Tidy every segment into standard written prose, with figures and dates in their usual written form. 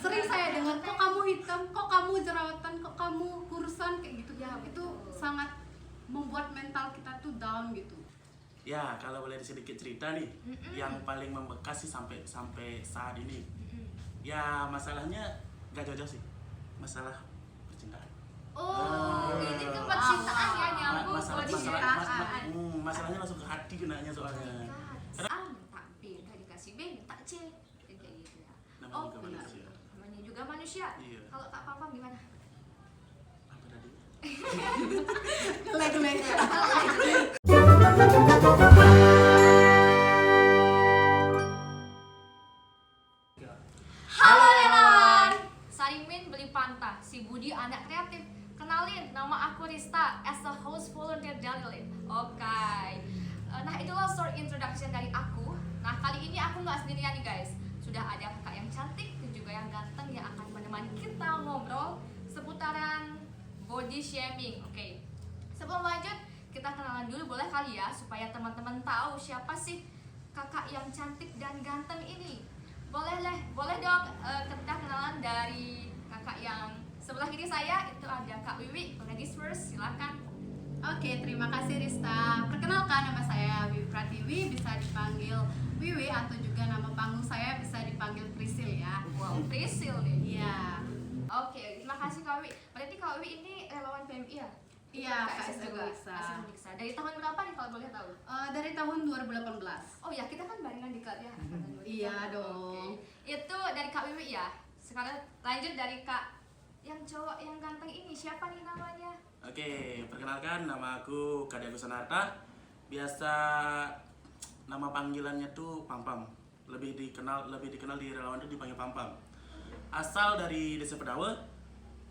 Sering saya dengar, kok kamu hitam, kok kamu jerawatan, kok kamu kurusan kayak gitu ya. Itu sangat membuat mental kita tuh down gitu. Ya, kalau boleh sedikit cerita nih, yang paling membekas sih sampai saat ini. Ya, masalahnya gak jauh-jauh sih. Masalah percintaan. Oh, ini ke percintaan ya, nyambung Masalah, percintaan. masalahnya langsung ke hati kenanya soalnya. A minta B, nggak dikasih B, minta C, kayak gitu ya. Namanya Oh, juga benar. manusia. Namanya juga manusia. Iya. Kalau Kak Papa gimana? Apa tadi? Gelek-gelek. Halo Elan, Sarimin beli pantah, si Budi anak kreatif. Kenalin, nama aku Rista, as a host volunteer Dalilin. Oke. Nah itulah short introduction dari aku. Nah kali ini aku nggak sendirian nih guys. Sudah ada kakak yang cantik dan juga yang ganteng yang akan menemani kita ngobrol seputaran body shaming. Oke. Sebelum lanjut, kita kenalan dulu boleh kali ya, supaya teman-teman tahu siapa sih kakak yang cantik dan ganteng ini. Boleh dong kita kenalan dari kakak yang sebelah kiri saya, itu ada Kak Wiwi. Ladies first, silakan. Oke, terima kasih Rista. Perkenalkan, nama saya Wiwi Pratiwi, bisa dipanggil Wiwi atau juga nama panggung saya bisa dipanggil Prisil ya. Wow, Prisil nih. Iya. Oke, terima kasih Kak Wiwi. Berarti Kak Wiwi ini relawan PMI ya? Iya, KSS juga. Bisa. KSS Uniksa. Dari tahun berapa nih kalau boleh tahu? Dari tahun 2018. Oh ya, kita kan barengan di klub ya. Iya dong. Oke. Itu dari Kak Wiwi ya. Sekarang lanjut dari Kak yang cowok yang ganteng ini, siapa nih namanya? Oke, perkenalkan nama aku Kade Agus Sanarta. Biasa nama panggilannya tuh Pampam. Lebih dikenal di relawan itu dipanggil Pampam. Asal dari Desa Pedawe,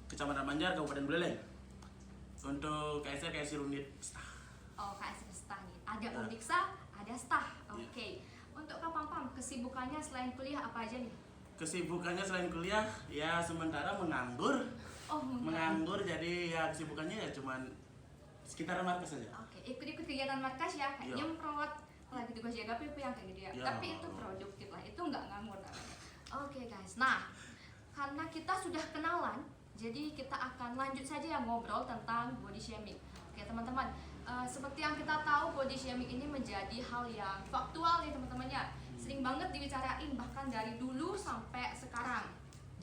Kecamatan Banjar, Kabupaten Buleleng. Untuk KSR Unit Stah. Oh, KSS Stah nih. Ada Nah. Uniksa, ada Stah. Oke. Untuk Kak Pampam, kesibukannya selain kuliah apa aja nih? Kesibukannya selain kuliah, ya sementara menganggur. Oh, Menganggur, jadi ya kesibukannya ya cuman sekitar markas saja. Oke, ikut-ikut kegiatan markas ya, kayak Iya. nyemprot, lagi tugas jaga PP yang kayak gitu ya. Iya. Tapi itu produktif lah, itu nggak nganggur namanya. Oke guys, nah karena kita sudah kenalan, jadi kita akan lanjut saja ya ngobrol tentang body shaming. Oke teman-teman, seperti yang kita tahu body shaming ini menjadi hal yang faktual nih teman-temannya. Sering banget dibicarain bahkan dari dulu sampai sekarang.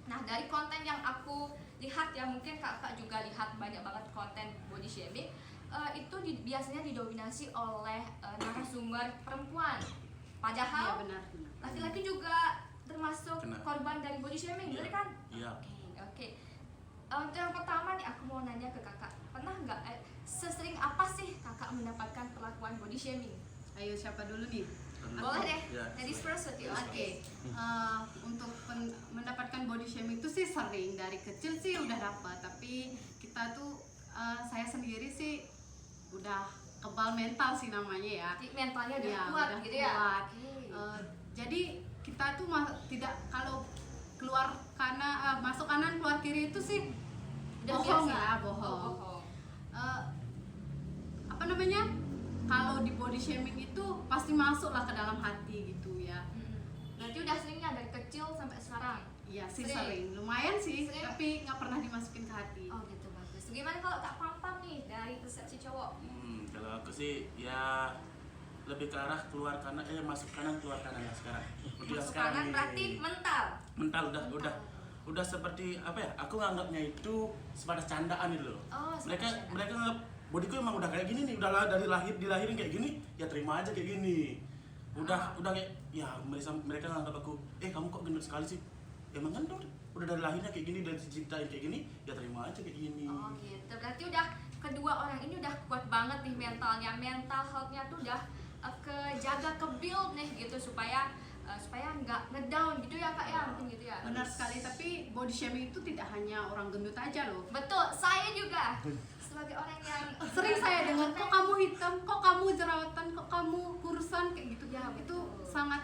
Nah dari konten yang aku lihat ya, mungkin kakak juga lihat banyak banget konten body shaming, itu biasanya didominasi oleh narasumber perempuan. Padahal Iya benar. laki-laki juga termasuk Kena. korban dari body shaming, betul kan? Iya. Oke. Untuk yang pertama nih aku mau nanya ke kakak, pernah nggak sesering apa sih kakak mendapatkan perlakuan body shaming? Ayo siapa dulu nih? Boleh deh, Ya, ladies first with you. Oke. Untuk mendapatkan body shaming itu sih sering, dari kecil sih udah dapat, tapi kita tuh saya sendiri sih udah kebal mental sih namanya ya. Jadi mentalnya udah Iya, kuat udah gitu ya. kuat. Oke. Jadi kita tuh tidak, kalau keluar kanan masuk kanan keluar kiri itu sih Udah bohong biasa. ya, Oh, bohong. bohong. Apa namanya, kalau di body shaming itu pasti masuk lah ke dalam hati gitu ya. Berarti udah seringnya dari kecil sampai sekarang. Iya sih Sering. sering, lumayan sih, Sering. tapi nggak pernah dimasukin ke hati. Oh gitu, bagus. Gimana kalau Kak Pampam nih dari persepsi cowok? Kalau aku sih ya lebih ke arah keluar kanan, masuk kanan keluar kanan ya sekarang. Untuk yang Masuk sekarang kanan nih, berarti mental. mental udah seperti apa ya? Aku nganggapnya itu sebatas candaan gitu loh. Oh, sebatas mereka candaan. mereka nganggap bodiku emang udah kayak gini nih, dari dilahirin kayak gini, ya terima aja kayak gini. Udah kayak ya mereka nganggap aku, kamu kok gendut sekali sih? Emang kan udah dari lahirnya kayak gini, dari diciptain kayak gini, ya terima aja kayak gini. Oh gitu. Berarti udah kedua orang ini udah kuat banget nih mentalnya. Mental health-nya tuh udah kejaga, ke-build nih gitu supaya nggak ngedown gitu ya Kak ya, mungkin gitu ya. Benar sekali, tapi body shaming itu tidak hanya orang gendut aja loh. Betul, saya juga sebagai orang yang Sering saya dengar, kok kamu hitam, kok kamu jerawatan, kok kamu kurusan kayak gitu ya. Itu sangat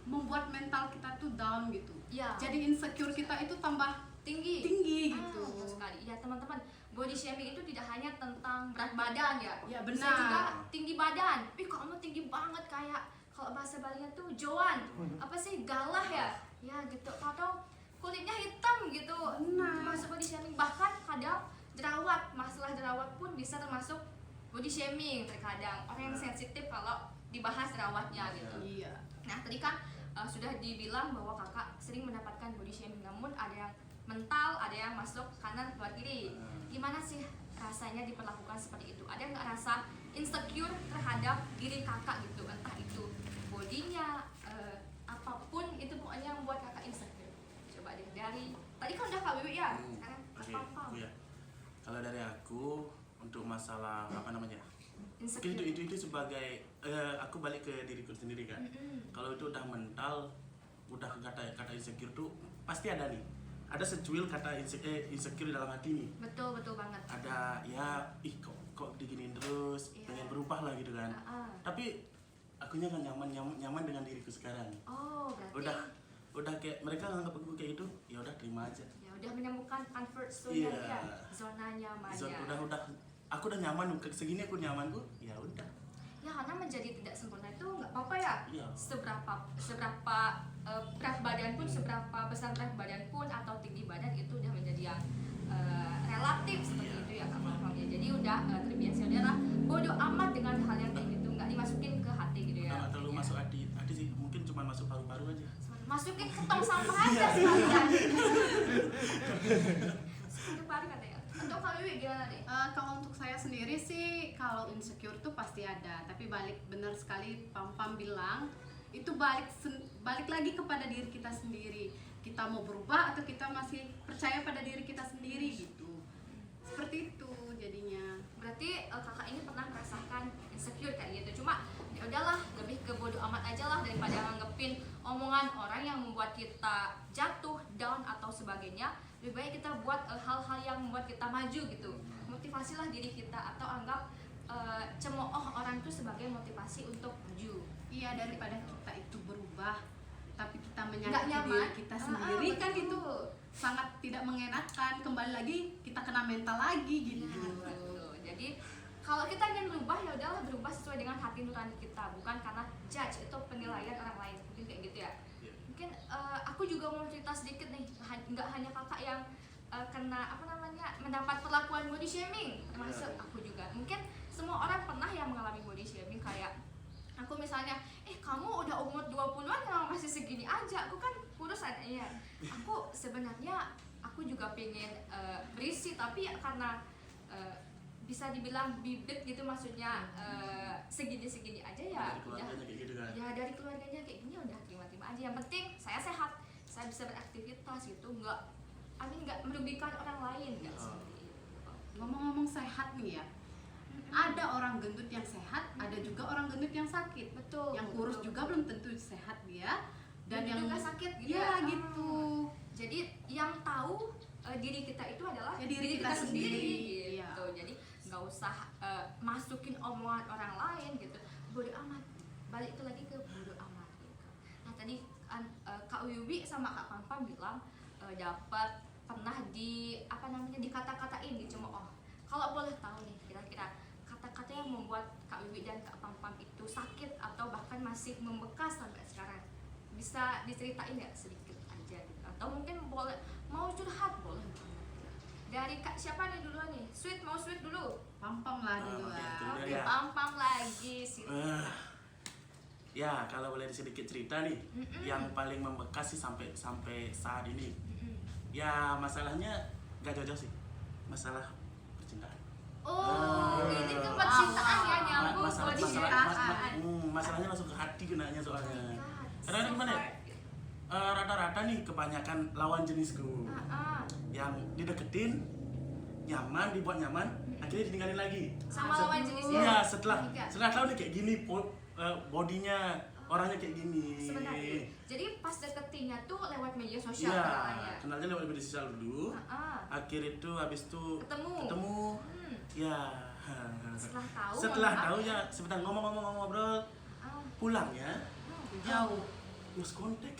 membuat mental kita tuh down gitu. ya Jadi insecure kita itu tambah tinggi gitu. betul sekali ya teman-teman. Body shaming itu tidak hanya tentang berat badan ya, Ya, bisa benar. juga tinggi badan. Kamu tinggi banget, kayak kalau bahasa Balinya tuh Joan, apa sih, galah ya gitu, atau kulitnya hitam bisa termasuk body shaming terkadang orang yang sensitif kalau dibahas rawatnya gitu. Iya. Nah tadi kan sudah dibilang bahwa kakak sering mendapatkan body shaming, namun ada yang mental, ada yang masuk kanan keluar kiri. Gimana sih rasanya diperlakukan seperti itu? Ada nggak rasa insecure terhadap diri kakak gitu, entah itu bodinya, apapun itu pokoknya yang membuat kakak insecure? Coba deh dari tadi kan udah Kak Wiwi ya, sekarang Oke, apa-apa aku ya. Kalau dari aku untuk masalah apa namanya? Mungkin insecure. itu sebagai aku balik ke diriku sendiri kan. Kalau itu udah mental, udah kata insecure tuh pasti ada nih. Ada secuil kata insecure dalam hati nih. Betul banget. Ada ya, kok diginiin terus, Iya. pengen berubah lah gitu kan. Tapi akunya kan nyaman dengan diriku sekarang. Oh berarti Udah kayak mereka nganggap aku kayak gitu, ya udah terima aja. ya udah menemukan comfort zone Iya. ya, zona nyamannya. Udah aku udah nyaman, segini aku nyamanku, ya udah. Ya karena menjadi tidak sempurna itu nggak apa-apa ya. Iya. Seberapa berat badan pun, seberapa besar berat badan pun atau tinggi badan itu udah menjadi yang relatif seperti Iya. itu ya Kak Pam ya. Jadi udah terbiasa udahlah bodoh amat dengan hal yang kayak gitu, nggak dimasukin ke hati gitu ya. Nggak terlalu artinya. masuk hati sih, mungkin cuma masuk paru-paru aja. Masukin ke tong sampah Iya. aja sekalian. Sekali balik katanya. Untuk Kak Wiwi gimana deh? Kalau untuk saya sendiri sih, kalau insecure tuh pasti ada. Tapi balik benar sekali Pam bilang, itu balik lagi kepada diri kita sendiri. Kita mau berubah atau kita masih percaya pada diri kita sendiri gitu. Seperti itu jadinya. Berarti kakak ini pernah merasakan insecure kayak gitu. Cuma ya udahlah, lebih ke bodo amat aja lah daripada nganggepin omongan orang yang membuat kita jatuh, down atau sebagainya. Lebih baik kita buat hal-hal yang membuat kita maju gitu. Motivasilah diri kita atau anggap cemooh orang itu sebagai motivasi untuk maju. Iya, daripada kita itu berubah tapi kita Nggak menyakiti nyaman. diri kita sendiri kan betul. itu sangat tidak mengenakan. Kembali lagi kita kena mental lagi gitu. Nah, betul. Jadi kalau kita ingin berubah ya udahlah berubah sesuai dengan hati nurani kita, bukan karena judge itu penilaian orang lain. Mungkin kayak gitu ya. Iya. Mungkin aku juga mau cerita sedikit nih, nggak hanya kakak yang kena mendapat perlakuan body shaming, termasuk aku juga. Mungkin semua orang pernah yang mengalami body shaming, kayak aku misalnya, kamu udah umur 20-an kenapa masih segini aja, aku kan kurus adanya. Aku sebenarnya aku juga pengen berisi, tapi ya karena bisa dibilang bibit gitu, maksudnya segini-segini aja ya Dari udah. keluarganya kayak gitu kan. Ya dari keluarganya kayak gini udah terima-terima aja. Yang penting saya sehat, saya bisa beraktivitas gitu, nggak merugikan orang lain, nggak seperti itu. Ngomong-ngomong sehat nih ya, ada orang gendut yang sehat, ada juga orang gendut yang sakit. Betul. Yang kurus betul. juga belum tentu sehat dia, dan yang juga sakit gitu ya ya. gitu. Jadi yang tahu diri kita itu adalah Ya, diri kita sendiri. gitu. Iya. Jadi nggak usah masukin omongan orang lain gitu. Bodo amat. Balik itu lagi ke bodo amat gitu. Nah tadi Kak Wiwi sama Kak Pam bilang pernah dikata-katain dicemooh. Kalau boleh tahu nih kira-kira kata-kata yang membuat Kak Wiwi dan Kak Pam itu sakit atau bahkan masih membekas sampai sekarang, bisa diceritain nggak sedikit aja gitu? Atau mungkin boleh mau curhat boleh banget. Dari Kak siapa nih duluan nih? Mau sweet dulu. Pam lah dulu Oke, lah. itu Oke, dia. Pam lagi sih. Ya, kalau boleh sedikit cerita nih, yang paling membekas sih sampai saat ini. Ya, masalahnya gak jauh-jauh sih. Masalah percintaan. Oh, ini ke percintaan ya, nyambung masalah- body masalah- shaming. masalahnya langsung ke hati kenanya soalnya. Karena So gimana ya? far. Rata-rata nih kebanyakan lawan jenisku yang dideketin, nyaman, dibuat nyaman, akhirnya ditinggalin lagi. Sama lawan jenisnya. Iya, setelah Oh my God. tahu nih kayak gini, bodinya, orangnya kayak gini. Sebenarnya. Jadi pas deketinnya tuh lewat media sosial Iya, kenalannya. kenalnya lewat media sosial dulu. Akhir itu habis itu ketemu. Ya. Setelah tahu ya sebentar ngobrol pulang ya. Jauh. Lost kontak.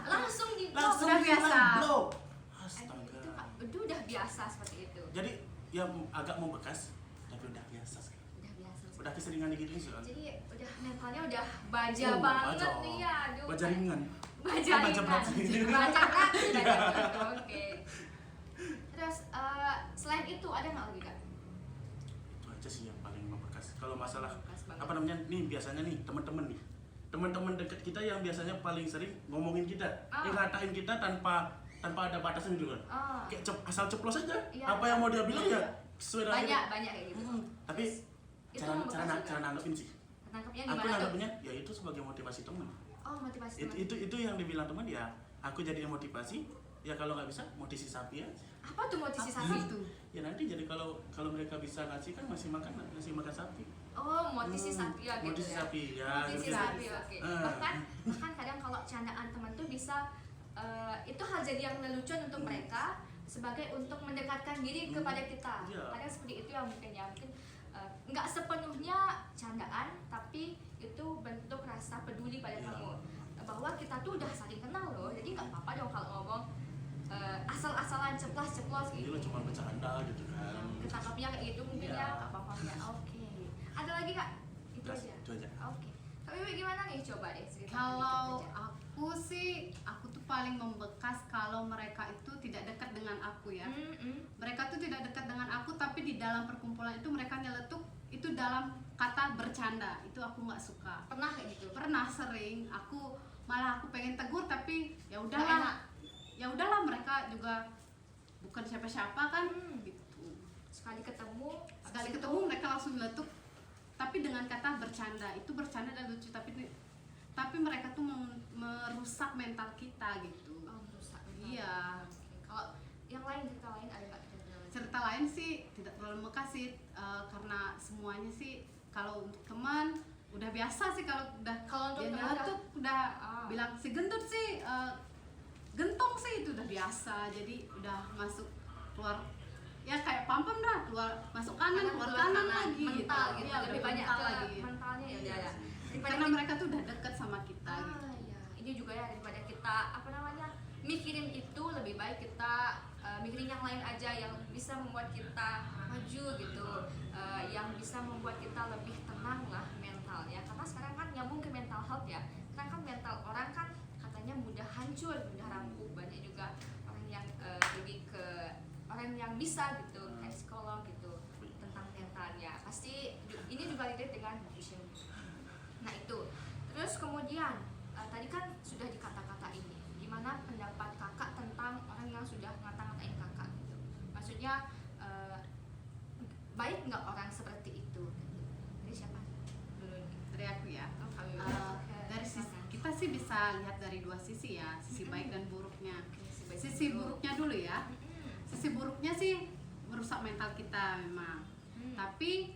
langsung di blok. Langsung udah biasa. blok. Itu Astaga. itu udah biasa seperti itu. Jadi ya agak membekas tapi udah biasa sekarang. Udah biasa. Udah keseringan digituin soalnya. Jadi udah mentalnya udah baja Oh, banget baja. nih ya. Aduh. Baja ringan. Baja Baja berat ringan. sih. Baja berat. Oke. Terus selain itu ada nggak lagi Kak? aja sih yang paling membekas. Kalau masalah Membekas banget. apa namanya nih, biasanya nih teman-teman dekat kita yang biasanya paling sering ngomongin kita, ngatain kita tanpa ada batasan gitu kan. Kayak asal ceplos aja. Iya. Apa yang mau dia bilang ya sesuai dengan banyak kayak gitu. tapi Itu cara membekas juga. cara nanggepin sih. Tangkapnya Aku gimana tuh? nanggepinnya ya itu sebagai motivasi teman. Oh, motivasi teman. Itu yang dibilang teman ya. Aku jadi motivasi. Ya kalau nggak bisa motivasi sapi ya. Apa tuh motivasi Apa sapi? itu? Ya nanti jadi kalau mereka bisa ngasih kan ngasih makan sapi. Oh, motivasi sapi ya gitu Motivasi ya. sapi ya. Motivasi gitu. sapi, oke. Bahkan kadang kalau candaan teman tuh bisa itu hal jadi yang lelucon untuk mereka sebagai untuk mendekatkan diri kepada kita. Iya. Kadang seperti itu yang mungkin nggak sepenuhnya candaan, tapi itu bentuk rasa peduli pada Iya. kamu bahwa kita tuh udah saling kenal loh. Jadi nggak apa-apa dong kalau ngomong asal-asalan ceplos Ini gitu. lo cuma bercanda gitu kan. Ketangkapnya kayak gitu mungkin Iya. ya nggak apa-apa ya. Oke. Ada lagi kak? Itu Udah, aja. itu aja. Oke. Tapi Wiwi gimana nih? Coba deh cerita Kalau dikit aja. aku sih, aku tuh paling membekas kalau mereka itu tidak dekat dengan aku ya. Mereka tuh tidak dekat dengan aku, tapi di dalam perkumpulan itu mereka nyeletuk itu dalam kata bercanda. Itu aku nggak suka. Pernah kayak gitu? Pernah sering, aku pengen tegur tapi ya Nggak udahlah. enak. Ya udahlah, mereka juga bukan siapa-siapa kan gitu. Sekali ketemu Sekali habis ketemu itu, mereka langsung nyeletuk tapi dengan kata bercanda. Itu bercanda dan lucu, tapi mereka tuh merusak mental kita gitu. rusak. Iya. Oke. Kalau yang lain, cerita lain ada nggak? Cerita lain sih tidak terlalu membekas sih, karena semuanya sih kalau untuk teman udah biasa sih. Kalau Kalau untuk dia teman nyeletuk udah bilang bilang si gendut sih, gentong sih, itu udah biasa. Jadi udah masuk keluar ya kayak pampam dah, keluar masuk kanan keluar kanan lagi mental gitu, Iya, lebih udah banyak mental ke lagi. mentalnya ya udah ya. Daripada Karena kita- mereka tuh udah deket sama kita gitu. ya. Ini juga ya, daripada kita mikirin itu, lebih baik kita mikirin yang lain aja yang bisa membuat kita maju gitu, yang bisa membuat kita lebih tenang lah mentalnya. Karena sekarang kan nyambung ke mental health ya. Karena kan mental orang kan katanya mudah hancur, mudah rapuh. Banyak juga orang yang pergi ke orang yang bisa gitu, kayak psikolog gitu, tentang mentalnya. Pasti ini juga relate dengan nutrition. Nah itu. Terus kemudian tadi kan sudah dikata-kata ini. Gimana pendapat kakak tentang orang yang sudah ngata-ngatain kakak gitu? Maksudnya baik nggak orang seperti itu? Dari siapa dulu nih? Dari aku ya. Oh, Kak Wiwi. Oke, Dari sisi, silakan. kita sih bisa lihat dari dua sisi ya, sisi baik dan buruknya. Oke, baik Sisi dulu. buruknya dulu ya. Sisi buruknya sih merusak mental kita memang. Tapi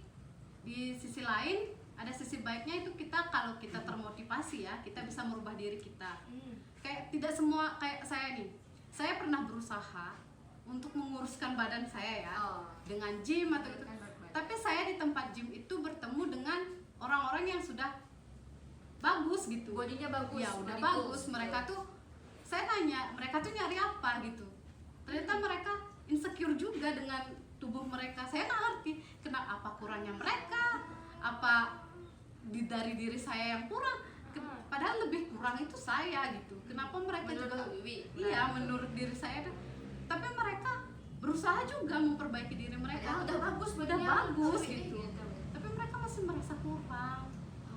di sisi lain ada sisi baiknya, itu kita kalau kita termotivasi ya, kita bisa merubah diri kita. Kayak tidak semua kayak saya nih. Saya pernah berusaha untuk menguruskan badan saya ya, dengan gym atau itu. Tapi saya di tempat gym itu bertemu dengan orang-orang yang sudah bagus gitu. Bodinya bagus, Ya udah body bagus. goals, Mereka gitu. tuh, saya nanya, mereka tuh nyari apa gitu. Ternyata mereka insecure juga dengan tubuh mereka. Saya nggak ngerti kenapa, apa kurangnya mereka, apa dari diri saya yang kurang. Padahal lebih kurang itu saya gitu. Kenapa mereka Menurut juga Kak Wiwi? iya, Nah, menurut diri saya tuh. Tapi mereka berusaha juga memperbaiki diri mereka. Padahal udah bagus, udah bodinya. bagus Oke, gitu. gitu. Tapi mereka masih merasa kurang.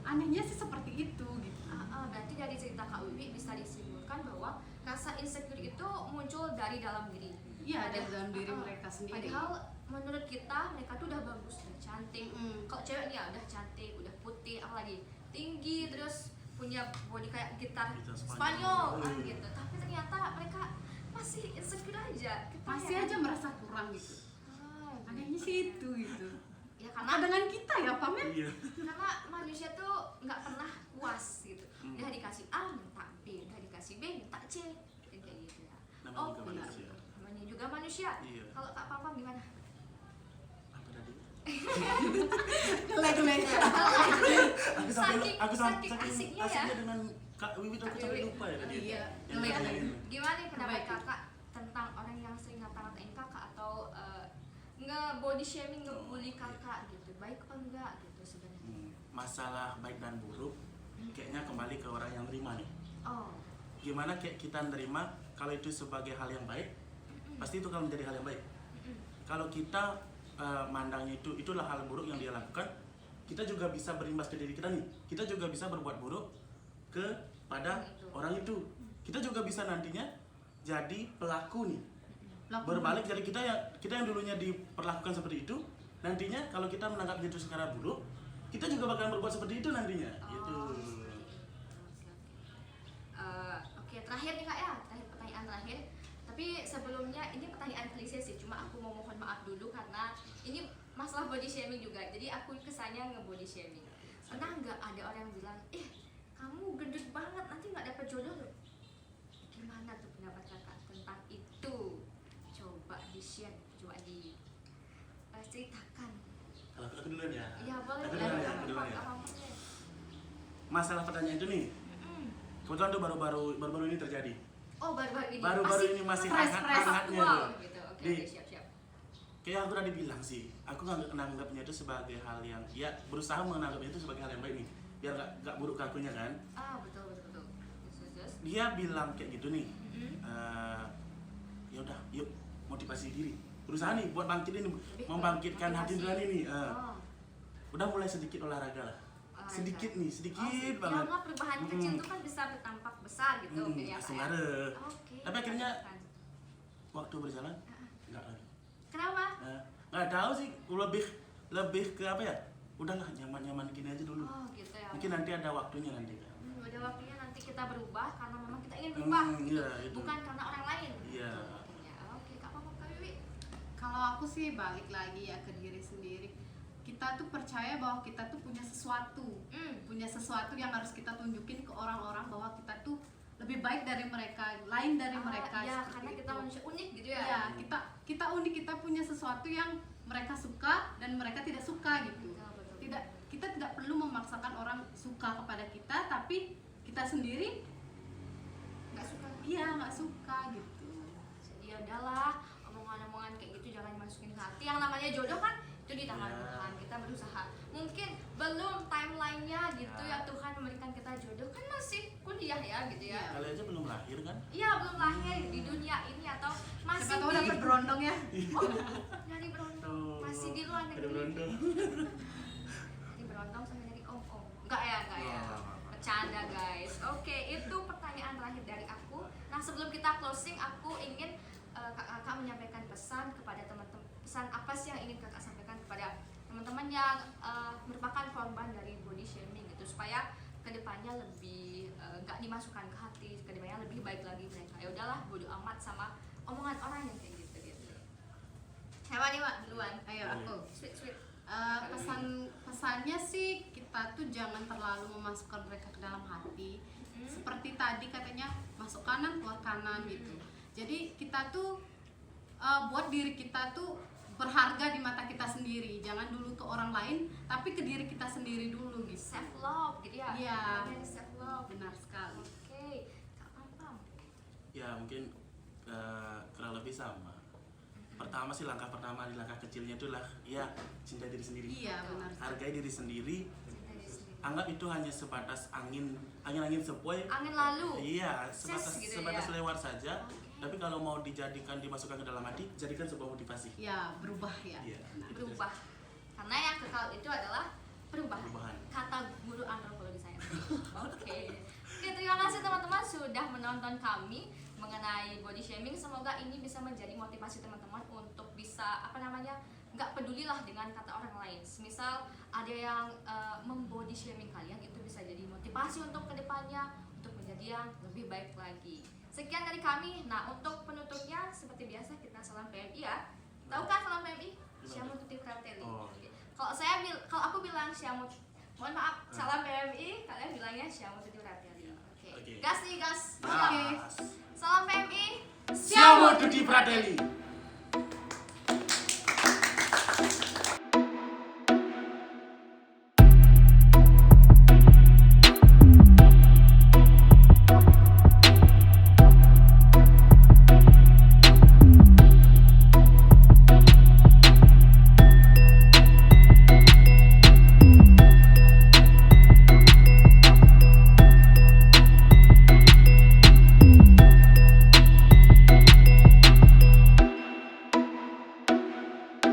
Anehnya sih seperti itu gitu. Berarti dari cerita Kak Wiwi bisa disimpulkan bahwa rasa insecure itu muncul dari dalam diri. Iya, dari Padahal- dalam diri mereka sendiri. Padahal menurut kita mereka tuh udah bagus, udah cantik. Kalau cewek nih ya udah cantik, udah putih, apalagi tinggi, terus punya body kayak gitar Gitar Spanyol kan Spanyol. gitu. Tapi ternyata mereka masih insecure aja. Kita Masih ya aja kan? merasa kurang gitu. Ah, Anehnya sih itu gitu. ya Karena karena dengan kita ya, Pam ya? Iya. karena manusia tuh nggak pernah puas gitu. Hmm. Udah dikasih A minta B, udah dikasih B minta C, kayak gitu ya. Namanya juga Oke. manusia. Namanya juga manusia. Iya. Kalau Kak Pam gimana? Apa tadi? Jelek-jelek. Saking asiknya ya. dengan Kak Wiwi tuh aku Kak sampai Wiwi. lupa ya tadi. Iya. Yang Jelek. tadi ini. Gimana nih pendapat Perbaiki. kakak tentang orang yang sering ngata-ngatain kakak atau nge-body shaming, ngebully kakak gitu? Baik apa enggak gitu sebenarnya? Masalah baik dan buruk kayaknya kembali ke orang yang nerima nih. Oh, Gimana kayak kita nerima kalau itu sebagai hal yang baik, pasti itu akan menjadi hal yang baik. Kalau kita mandangnya itulah hal buruk yang dia lakukan, kita juga bisa berimbas ke diri kita nih. Kita juga bisa berbuat buruk kepada orang itu. Kita juga bisa nantinya jadi pelaku nih. Berbalik dari kita yang dulunya diperlakukan seperti itu, nantinya kalau kita menangkapnya itu secara buruk, kita juga bakal berbuat seperti itu nantinya. Gitu. Oke, terakhir nih Kak ya, pertanyaan terakhir. Tapi sebelumnya ini pertanyaan klise sih, cuma aku mau mohon maaf dulu karena ini masalah body shaming juga. Jadi aku kesannya nge-body shaming. Pernah nggak ada orang yang bilang, kamu gendut banget, nanti nggak dapet jodoh loh. Gimana tuh pendapat Kakak tentang itu? Coba di-share, coba ceritakan. Kalau aku duluan ya. Iya boleh. Aku duluan ya. Apa-apa deh. Masalah pertanyaan itu nih, kebetulan tuh baru-baru ini terjadi. Oh baru-baru ini. Baru-baru ini masih hangat-hangatnya wow, tuh. gitu. Oke, Di- siap-siap. Kayak aku tadi bilang sih, aku menganggapnya itu sebagai hal yang, ya berusaha menganggapnya itu sebagai hal yang baik nih, biar gak buruk ke akunya kan. Betul. Terus. Dia bilang kayak gitu nih, ya udah, yuk motivasi diri, berusaha nih buat bangkit ini, membangkitkan hati nurani nih. Udah mulai sedikit olahraga lah, sedikit banget. Ya, perubahan kecil itu kan bisa berdampak besar gitu. Ya, Kak, ya. Oke. Tapi akhirnya waktu berjalan enggak lagi. Kenapa? Nggak tahu sih, lebih ke apa ya? Udahlah nyaman gini aja dulu. Oh gitu ya. Mungkin nanti ada waktunya nanti. Ada waktunya nanti kita berubah karena memang kita ingin berubah. Iya, itu. Bukan karena orang lain. Iya. Oke, Kak Wiwi. Kalau aku sih balik lagi ya ke diri sendiri. Kita tuh percaya bahwa kita tuh punya sesuatu yang harus kita tunjukin ke orang-orang bahwa kita tuh lebih baik dari mereka, lain dari mereka. Ya, seperti karena itu. kita manusia unik gitu ya. Iya, kita unik, kita punya sesuatu yang mereka suka dan mereka tidak suka gitu. Betul. Kita tidak perlu memaksakan orang suka kepada kita, tapi kita sendiri Nggak suka. iya nggak suka gitu. Jadi ya udahlah, omongan-omongan kayak gitu jangan dimasukin ke hati. Yang namanya jodoh kan itu di tangan Tuhan. Kita berusaha. Mungkin belum timelinenya gitu ya Tuhan memberikan kita jodoh, kan masih kuliah ya gitu ya. Kali aja belum lahir kan? Iya belum lahir di dunia ini atau masih Siapa tahu dapat berondong ya. Nyari berondong masih di luar Ada negeri. berondong. Di berondong sama nyari om. Enggak ya. Bercanda guys. Oke, itu pertanyaan terakhir dari aku. Nah sebelum kita closing, aku ingin kakak menyampaikan pesan kepada teman-teman. Pesan apa sih yang ingin kakak sampaikan kepada teman-teman yang merupakan korban dari body shaming gitu, supaya kedepannya lebih nggak dimasukkan ke hati, kedepannya lebih baik lagi mereka. Ya udahlah, bodo amat sama omongan orang yang kayak gitu. Siapa nih Mak duluan? Ayo aku. Sweet. Pesannya sih kita tuh jangan terlalu memasukkan mereka ke dalam hati. Seperti tadi katanya masuk kanan keluar kanan gitu. Jadi kita tuh buat diri kita tuh berharga di mata kita sendiri. Jangan dulu ke orang lain, tapi ke diri kita sendiri dulu gitu. Self love gitu ya. Iya. Self love. Benar sekali. Oke, Kak Pam. Ya mungkin kurang lebih sama. Pertama sih langkah kecilnya itulah ya cinta diri sendiri. Iya benar. Hargai diri sendiri. Cinta diri sendiri. Anggap itu hanya sebatas angin sepoi. Angin lalu. Iya, Ses gitu sebatas ya. lewat saja. Oke. Tapi kalau mau dimasukkan ke dalam hati, jadikan sebuah motivasi. Ya berubah ya. Iya. Berubah. Karena yang kekal itu adalah perubahan. Perubahan. Kata guru antropologi saya. Oke, terima kasih teman-teman sudah menonton kami mengenai body shaming. Semoga ini bisa menjadi motivasi teman-teman untuk bisa nggak pedulilah dengan kata orang lain. Misal ada yang membody shaming kalian, itu bisa jadi motivasi untuk kedepannya untuk menjadi yang lebih baik lagi. Sekian dari kami. Nah untuk penutupnya seperti biasa kita salam PMI ya. Tahu kan salam PMI? Syamu Tuti Fratelli. Oh. Kalau aku bilang Syamu, mohon maaf, salam PMI, kalian bilangnya Syamu Tuti Fratelli. Oke. Oke. Gas nih gas. Oke. Salam PMI. Siamo tutti fratelli.